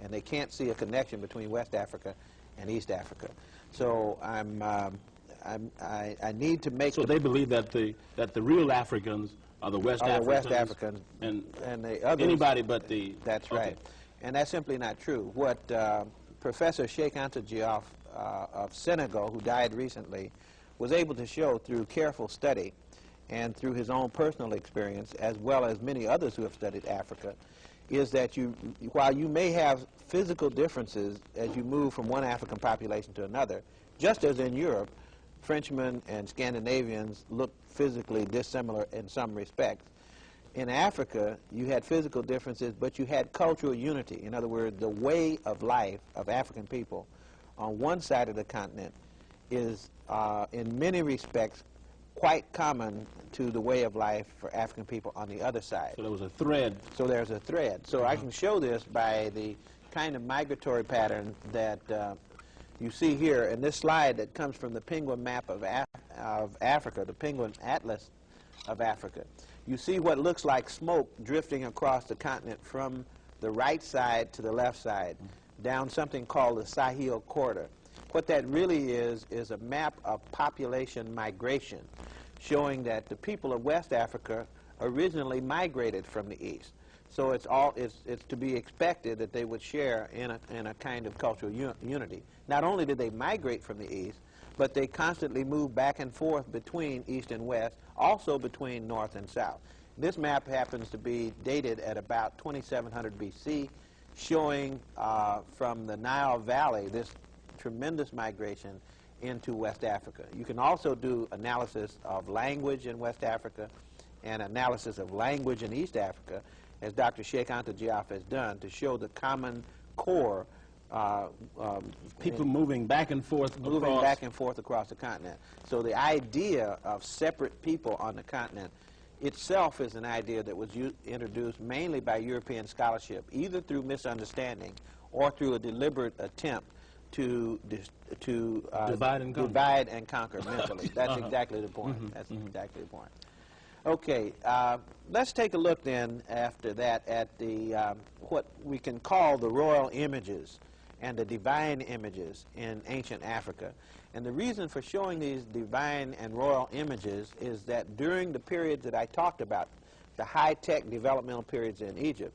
and they can't see a connection between West Africa and East Africa. So I need to make. So they believe that the real Africans are the West Africans, and the others, anybody but the. That's okay. right, and that's simply not true. What Professor Cheikh Anta Diop of Senegal, who died recently, was able to show through careful study and through his own personal experience, as well as many others who have studied Africa, is that while you may have physical differences as you move from one African population to another, just as in Europe, Frenchmen and Scandinavians look physically dissimilar in some respects. In Africa, you had physical differences, but you had cultural unity. In other words, the way of life of African people on one side of the continent is, in many respects, quite common to the way of life for African people on the other side. So there was a thread. So there's a thread. So I can show this by the kind of migratory pattern that you see here in this slide that comes from the penguin map of Africa, the penguin atlas of Africa. You see what looks like smoke drifting across the continent from the right side to the left side, down something called the Sahel corridor. What that really is a map of population migration, showing that the people of West Africa originally migrated from the east. So it's to be expected that they would share in a kind of cultural unity. Not only did they migrate from the east, but they constantly moved back and forth between east and west, also between north and south. This map happens to be dated at about 2700 BC, showing from the Nile Valley this tremendous migration into West Africa. You can also do analysis of language in West Africa and analysis of language in East Africa, as Dr. Cheikh Anta Diop has done, to show the common core. People moving back and forth across the continent. So the idea of separate people on the continent itself is an idea that was introduced mainly by European scholarship, either through misunderstanding or through a deliberate attempt to divide and conquer mentally. That's exactly the point. That's exactly the point. Okay, let's take a look then after that at the what we can call the royal images and the divine images in ancient Africa. And the reason for showing these divine and royal images is that during the periods that I talked about, the high-tech developmental periods in Egypt,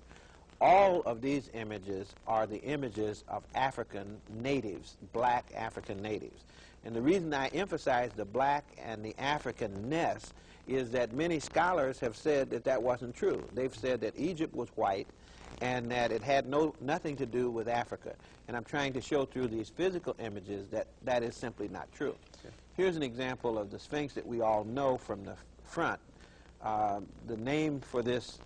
all of these images are the images of African natives, black African natives. And the reason I emphasize the black and the Africanness is that many scholars have said that that wasn't true. They've said that Egypt was white and that it had nothing to do with Africa. And I'm trying to show through these physical images that that is simply not true. Okay. Here's an example of the Sphinx that we all know from the front. The name for this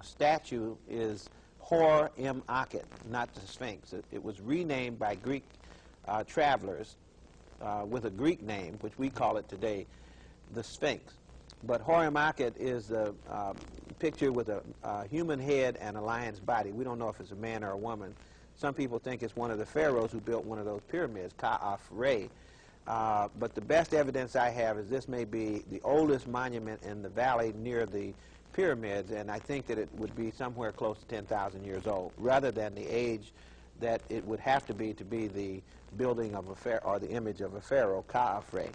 statue is Hor-em-Akhet, not the Sphinx. It was renamed by Greek travelers with a Greek name, which we call it today, the Sphinx. But Hor-em-Akhet is a picture with a human head and a lion's body. We don't know if it's a man or a woman. Some people think it's one of the pharaohs who built one of those pyramids, Ka-af-Re. But the best evidence I have is this may be the oldest monument in the valley near the pyramids, and I think that it would be somewhere close to 10,000 years old, rather than the age that it would have to be the building of a pharaoh, or the image of a pharaoh, Ka-af-Re.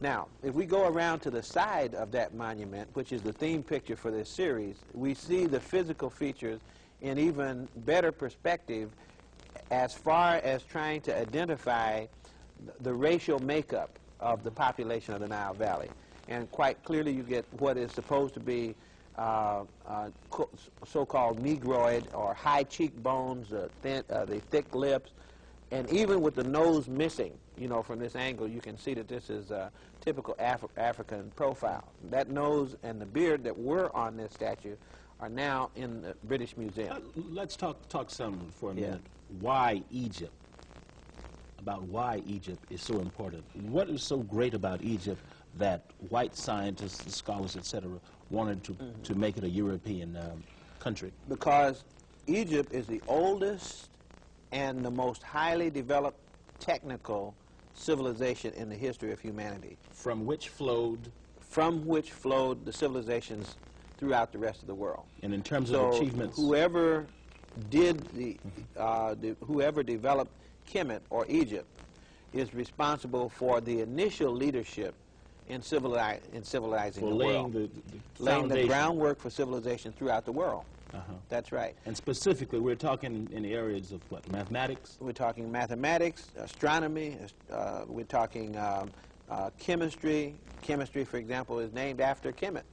Now, if we go around to the side of that monument, which is the theme picture for this series, we see the physical features in even better perspective as far as trying to identify the racial makeup of the population of the Nile Valley. And quite clearly you get what is supposed to be so-called Negroid or high cheekbones, the thick lips, and even with the nose missing, you know, from this angle, you can see that this is a typical African profile. That nose and the beard that were on this statue are now in the British Museum. Let's talk some for a minute. Why Egypt? About why Egypt is so important. What is so great about Egypt that white scientists, scholars, etc., wanted to make it a European country? Because Egypt is the oldest and the most highly developed technical civilization in the history of humanity. From which flowed the civilizations throughout the rest of the world. And in terms of achievements? Whoever whoever developed Kemet or Egypt is responsible for the initial leadership in civilizing the world, laying the groundwork for civilization throughout the world. That's right. And specifically, we're talking in the areas of what? Mathematics? We're talking mathematics, astronomy, we're talking chemistry. Chemistry, for example, is named after Kemet.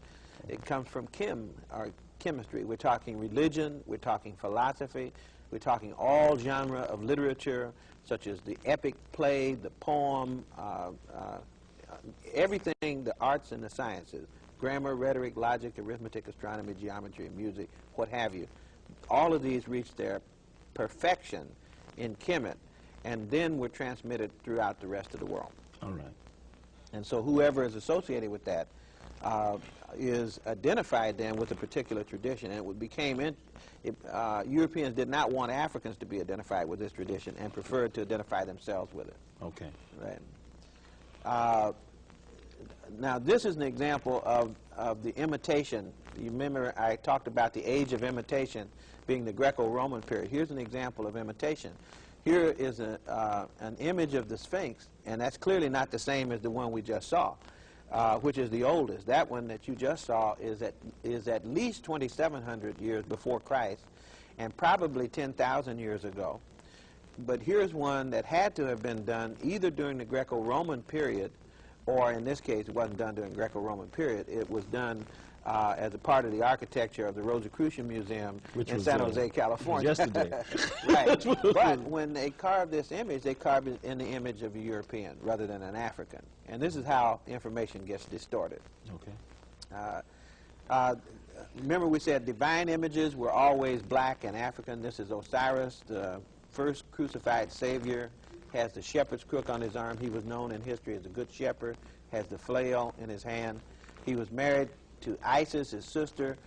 It comes from chem, or chemistry. We're talking religion, we're talking philosophy, we're talking all genre of literature, such as the epic play, the poem, everything, the arts and the sciences, grammar, rhetoric, logic, arithmetic, astronomy, geometry, music, what have you. All of these reach their perfection in Kemet, and then were transmitted throughout the rest of the world. All right. And so whoever is associated with that is identified then with a particular tradition, and it became Europeans did not want Africans to be identified with this tradition and preferred to identify themselves with it. Okay. Right. Now this is an example of the imitation. You remember I talked about the age of imitation being the Greco-Roman period. Here's an example of imitation. Here is an image of the Sphinx, and that's clearly not the same as the one we just saw, which is the oldest. That one that you just saw is at least 2,700 years before Christ, and probably 10,000 years ago. But here's one that had to have been done either during the Greco-Roman period, or in this case, it wasn't done during the Greco-Roman period. It was done as a part of the architecture of the Rosicrucian Museum in San Jose, California. Yesterday. Right. But when they carved this image, they carved it in the image of a European rather than an African. And this is how information gets distorted. Okay. Remember we said divine images were always black and African. This is Osiris, the first crucified Savior, has the shepherd's crook on his arm. He was known in history as a good shepherd, has the flail in his hand. He was married to Isis, his sister,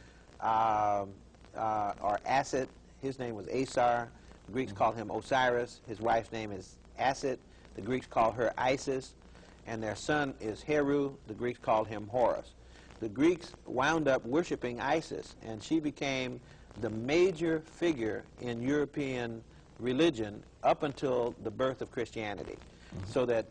or Aset. His name was Asar. The Greeks called him Osiris. His wife's name is Aset. The Greeks called her Isis. And their son is Heru. The Greeks called him Horus. The Greeks wound up worshiping Isis, and she became the major figure in European religion up until the birth of Christianity, so that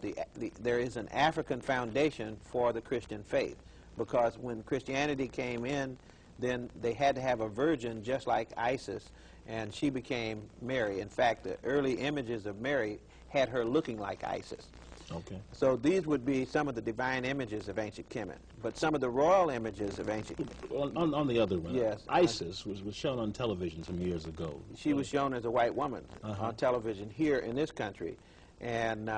there is an African foundation for the Christian faith, because when Christianity came in, then they had to have a virgin just like Isis, and she became Mary. In fact, the early images of Mary had her looking like Isis. Okay. So these would be some of the divine images of ancient Kemet. But some of the royal images of ancient... On the other one, yes, Isis was shown on television some years ago. She was shown as a white woman on television here in this country, and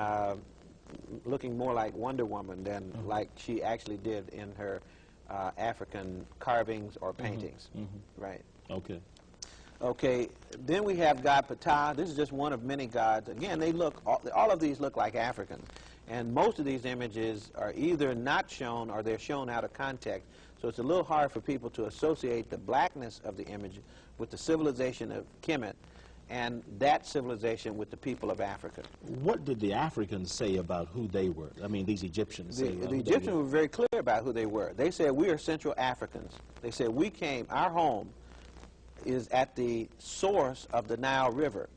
looking more like Wonder Woman than like she actually did in her African carvings or paintings. Right. Okay. Okay, then we have God Ptah. This is just one of many gods. Again, they look, all of these look like African. And most of these images are either not shown or they're shown out of context. So it's a little hard for people to associate the blackness of the image with the civilization of Kemet and that civilization with the people of Africa. What did the Africans say about who they were? I mean, these Egyptians say the Egyptians were very clear about who they were. They said, we are Central Africans. They said, we came, our home is at the source of the Nile River,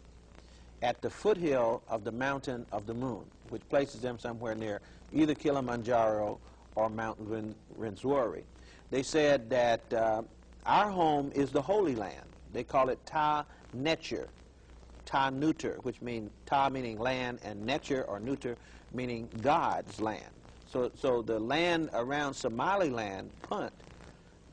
at the foothill of the Mountain of the Moon, which places them somewhere near either Kilimanjaro or Mount Rwenzori. They said that our home is the Holy Land. They call it Ta Necher, Ta Nuter, which means Ta meaning land, and Necher or Nuter meaning God's land. So the land around Somaliland, Punt,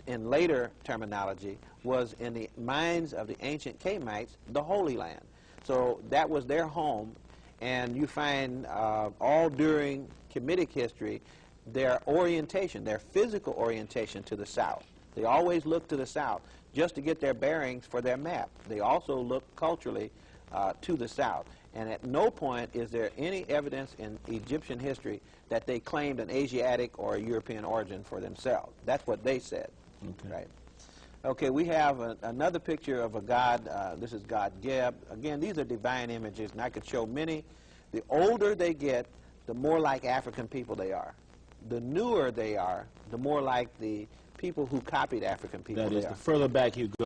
in later terminology, was in the minds of the ancient Kemites the Holy Land. So that was their home, and you find all during Kemetic history their orientation, their physical orientation to the south. They always look to the south just to get their bearings for their map. They also look culturally to the south. And at no point is there any evidence in Egyptian history that they claimed an Asiatic or a European origin for themselves. That's what they said. Okay. Right. Okay, we have another picture of a god. This is God Geb. Again, these are divine images, and I could show many. The older they get, the more like African people they are. The newer they are, the more like the people who copied African people they are. That is, the further back you go,